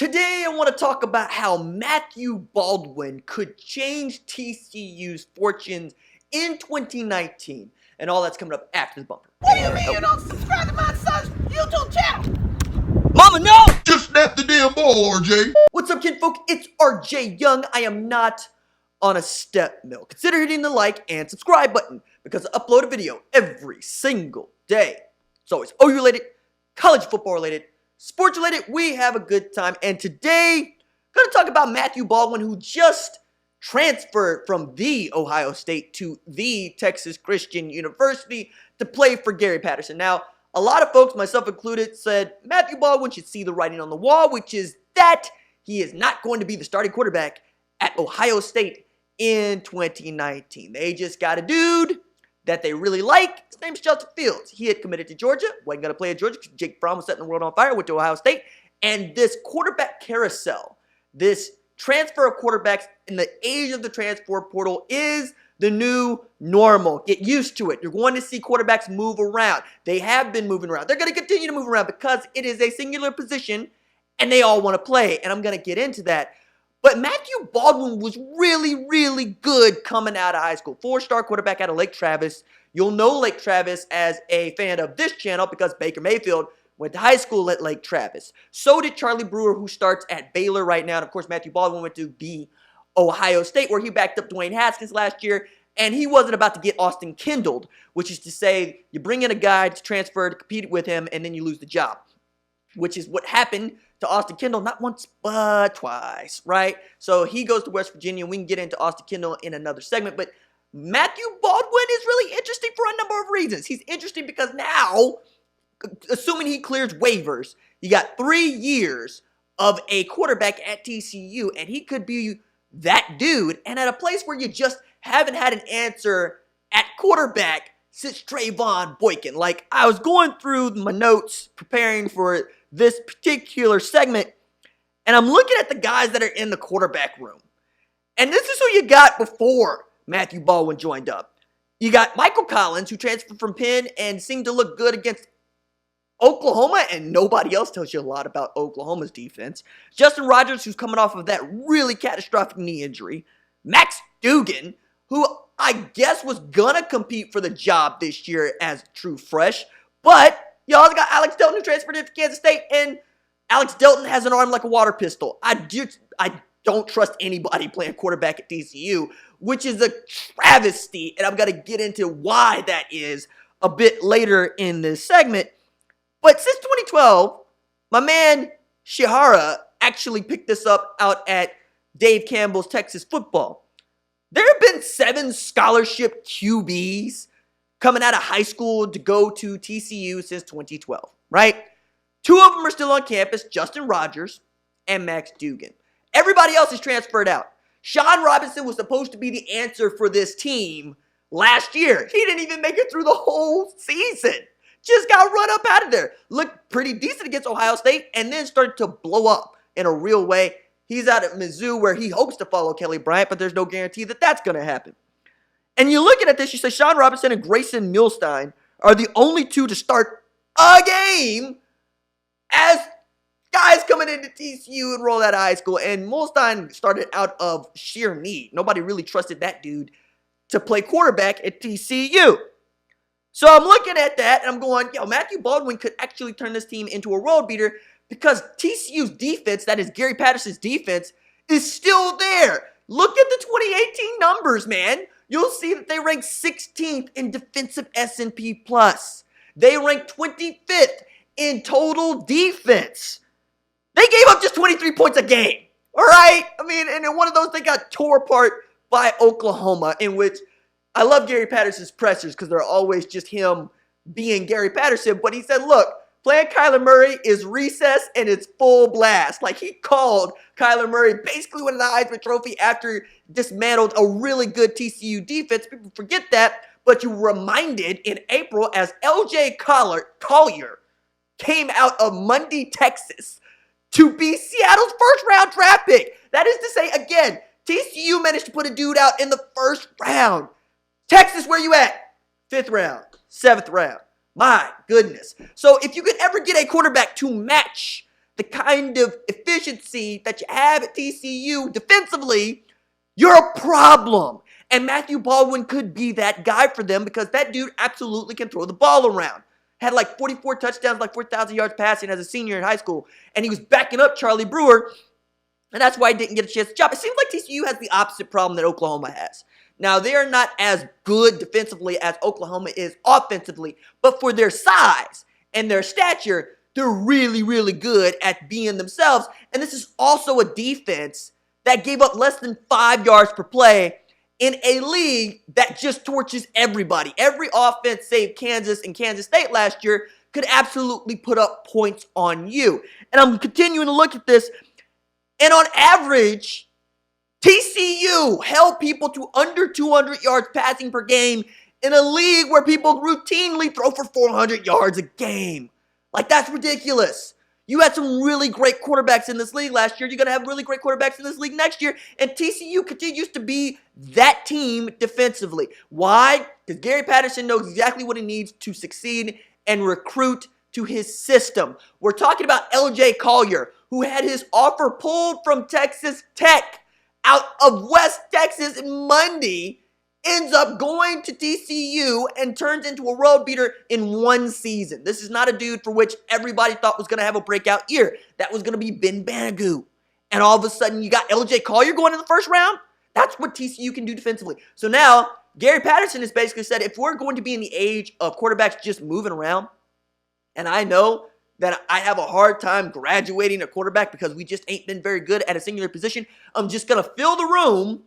Today, I want to talk about how Matthew Baldwin could change TCU's fortunes in 2019. And all that's coming up after the bumper. What do you mean you don't subscribe to my son's YouTube channel? Mama, no! Just snap the damn ball, RJ. What's up, kinfolk? It's RJ Young. I am not on a step mill. Consider hitting the like and subscribe button because I upload a video every single day. It's always OU related, college football related, sports related. We have a good time. And today, I'm going to talk about Matthew Baldwin, who just transferred from the Ohio State to the Texas Christian University to play for Gary Patterson. Now, a lot of folks, myself included, said Matthew Baldwin should see the writing on the wall, which is that he is not going to be the starting quarterback at Ohio State in 2019. They just got a dude that they really like. His name's Justin Fields. He had committed to Georgia, wasn't going to play at Georgia because Jake Fromm was setting the world on fire, went to Ohio State. And this quarterback carousel, this transfer of quarterbacks in the age of the transfer portal is the new normal. Get used to it. You're going to see quarterbacks move around. They have been moving around. They're going to continue to move around because it is a singular position and they all want to play. And I'm going to get into that. But Matthew Baldwin was really, really good coming out of high school. 4-star quarterback out of Lake Travis. You'll know Lake Travis as a fan of this channel because Baker Mayfield went to high school at Lake Travis. So did Charlie Brewer, who starts at Baylor right now. And of course, Matthew Baldwin went to the Ohio State, where he backed up Dwayne Haskins last year. And he wasn't about to get Austin Kendalled, which is to say you bring in a guy to transfer to compete with him, and then you lose the job, which is what happened to Austin Kendall, not once, but twice, right? So he goes to West Virginia, and we can get into Austin Kendall in another segment. But Matthew Baldwin is really interesting for a number of reasons. He's interesting because now, assuming he clears waivers, you got 3 years of a quarterback at TCU, and he could be that dude. And at a place where you just haven't had an answer at quarterback since Trayvon Boykin. Like, I was going through my notes preparing for this particular segment, and I'm looking at the guys that are in the quarterback room. And this is who you got before Matthew Baldwin joined up. You got Michael Collins, who transferred from Penn and seemed to look good against Oklahoma, and nobody else tells you a lot about Oklahoma's defense. Justin Rogers, who's coming off of that really catastrophic knee injury. Max Duggan, who I guess was gonna compete for the job this year as true fresh. But you also got Alex Delton, who transferred into Kansas State, and Alex Delton has an arm like a water pistol. I don't trust anybody playing quarterback at TCU, which is a travesty, and I'm gonna get into why that is a bit later in this segment. But since 2012, my man Shihara actually picked this up out at Dave Campbell's Texas Football. There have been 7 scholarship QBs coming out of high school to go to TCU since 2012, right? 2 of them are still on campus, Justin Rogers and Max Duggan. Everybody else is transferred out. Sean Robinson was supposed to be the answer for this team last year. He didn't even make it through the whole season. Just got run up out of there. Looked pretty decent against Ohio State and then started to blow up in a real way. He's out at Mizzou where he hopes to follow Kelly Bryant, but there's no guarantee that that's going to happen. And you're looking at this, you say Sean Robinson and Grayson Milstein are the only 2 to start a game as guys coming into TCU and roll out of high school. And Milstein started out of sheer need. Nobody really trusted that dude to play quarterback at TCU. So I'm looking at that and I'm going, Matthew Baldwin could actually turn this team into a world beater because TCU's defense, that is Gary Patterson's defense, is still there. Look at the 2018 numbers, man. You'll see that they ranked 16th in defensive S&P+. They ranked 25th in total defense. They gave up just 23 points a game, all right? I mean, and in one of those, they got tore apart by Oklahoma, in which I love Gary Patterson's pressers because they're always just him being Gary Patterson. But he said, look, playing Kyler Murray is recess and it's full blast. Like, he called Kyler Murray basically winning the Heisman Trophy after he dismantled a really good TCU defense. People forget that, but you were reminded in April as LJ Collier came out of Mundy, Texas to be Seattle's first-round draft pick. That is to say, again, TCU managed to put a dude out in the first round. Texas, where you at? 5th round, 7th round. My goodness. So if you could ever get a quarterback to match the kind of efficiency that you have at TCU defensively, you're a problem. And Matthew Baldwin could be that guy for them because that dude absolutely can throw the ball around. Had like 44 touchdowns, like 4,000 yards passing as a senior in high school. And he was backing up Charlie Brewer. And that's why he didn't get a chance to job. It seems like TCU has the opposite problem that Oklahoma has. Now, they are not as good defensively as Oklahoma is offensively. But for their size and their stature, they're really, really good at being themselves. And this is also a defense that gave up less than 5 yards per play in a league that just torches everybody. Every offense, save Kansas and Kansas State last year, could absolutely put up points on you. And I'm continuing to look at this. And on average, TCU held people to under 200 yards passing per game in a league where people routinely throw for 400 yards a game. Like, that's ridiculous. You had some really great quarterbacks in this league last year. You're going to have really great quarterbacks in this league next year. And TCU continues to be that team defensively. Why? Because Gary Patterson knows exactly what he needs to succeed and recruit to his system. We're talking about LJ Collier, who had his offer pulled from Texas Tech out of West Texas Monday, ends up going to TCU and turns into a road beater in one season. This is not a dude for which everybody thought was going to have a breakout year. That was going to be Ben Banagoo. And all of a sudden, you got LJ Collier going in the first round? That's what TCU can do defensively. So now, Gary Patterson has basically said, if we're going to be in the age of quarterbacks just moving around, and I know that I have a hard time graduating a quarterback because we just ain't been very good at a singular position, I'm just going to fill the room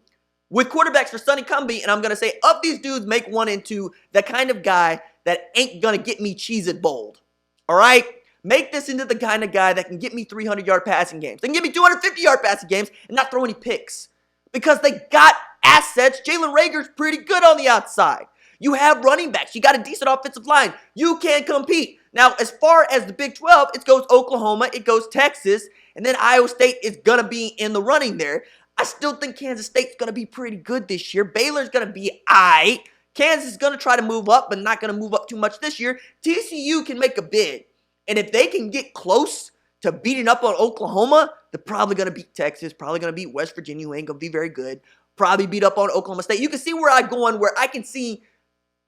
with quarterbacks for Sonny Cumbie, and I'm going to say, of these dudes, make one into the kind of guy that ain't going to get me Cheez-It bowled. All right? Make this into the kind of guy that can get me 300-yard passing games. They can get me 250-yard passing games and not throw any picks. Because they got assets. Jalen Reagor's pretty good on the outside. You have running backs. You got a decent offensive line. You can compete. Now, as far as the Big 12, it goes Oklahoma, it goes Texas, and then Iowa State is going to be in the running there. I still think Kansas State's going to be pretty good this year. Baylor's going to be aight. Kansas is going to try to move up, but not going to move up too much this year. TCU can make a bid. And if they can get close to beating up on Oklahoma, they're probably going to beat Texas, probably going to beat West Virginia, who ain't going to be very good. Probably beat up on Oklahoma State. You can see where I'm going, where I can see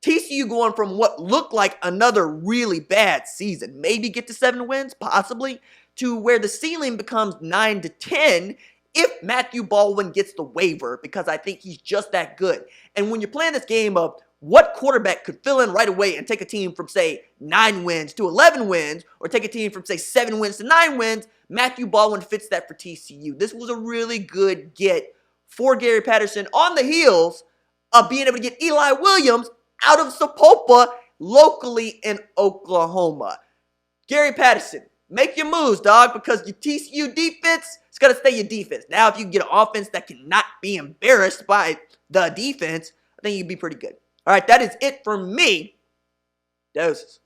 TCU going from what looked like another really bad season, maybe get to 7 wins, possibly, to where the ceiling becomes 9 to 10 if Matthew Baldwin gets the waiver, because I think he's just that good. And when you're playing this game of what quarterback could fill in right away and take a team from, say, 9 wins to 11 wins, or take a team from, say, 7 wins to 9 wins, Matthew Baldwin fits that for TCU. This was a really good get for Gary Patterson on the heels of being able to get Eli Williams out of Sapulpa locally in Oklahoma. Gary Patterson, make your moves, dog, because your TCU defense is going to stay your defense. Now, if you can get an offense that cannot be embarrassed by the defense, I think you'd be pretty good. All right, that is it for me. Doses.